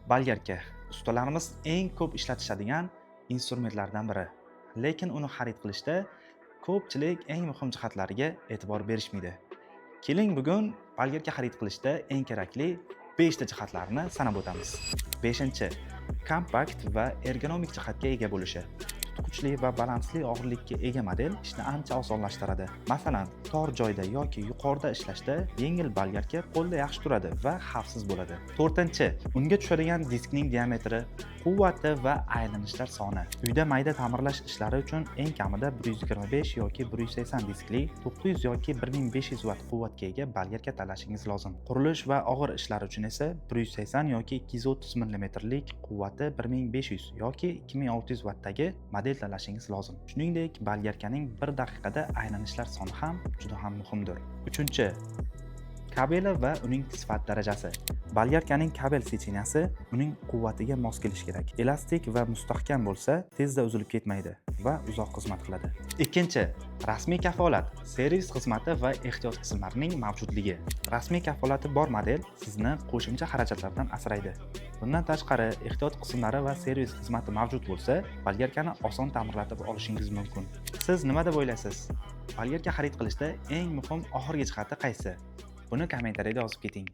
Bolgarka ustalarimiz eng ko'p ishlatishadigan instrumentlardan biri. Lekin uni xarid qilishda ko'pchilik eng muhim jihatlariga e'tibor berishmaydi. Keling bugun bolgarka xarid qilishda eng kerakli 5 ta jihatlarni sanab o'tamiz. 5. Kompakt va ergonomik jihatga ega bo'lishi. Kuchli va balansli og'irlikka ega model ishni ancha osonlashtiradi. Masalan, tor joyda yoki yuqorida ishlashda yengil bolgarka qo'lda yaxshi turadi va xavfsiz bo'ladi. 4. Unga tushadigan diskning diametri, quvvati va aylanishlar soni. Uyda mayda ta'mirlash ishlari uchun eng kamida 125 yoki 180 diskli, 900 yoki 1500 vatt quvvatga ega bolgarka tanlashingiz lozim. Qurilish va og'ir ishlar uchun esa 180 yoki 230 mm lik, quvvati 1500 yoki 2600 vattdagi model tanlashingiz lozim. Shuningdek, bolgarkaning 1 daqiqada aylanishlar soni ham juda ham muhimdir. 3. Kabeli va uning sifat darajasi. Bolgarkaning kabel secheniyasi uning quvvatiga mos kelishi kerak. Elastik va mustahkam bo'lsa, tezda uzilib ketmaydi va uzoq xizmat qiladi. 2. Rasmiy kafolat, servis xizmati va ehtiyot qismlarining mavjudligi. Rasmiy kafolati bor model sizni qo'shimcha xarajatlardan asraydi. Bundan tashqari, ehtiyot qismlari va servis xizmati mavjud bo'lsa, bolgarkani oson ta'mirlatib olishingiz mumkin. Siz nima deb o'ylaysiz? Bolgarka xarid qilishda eng muhim oxirgi jihati qaysi? Buni kommentariyada yozib keting.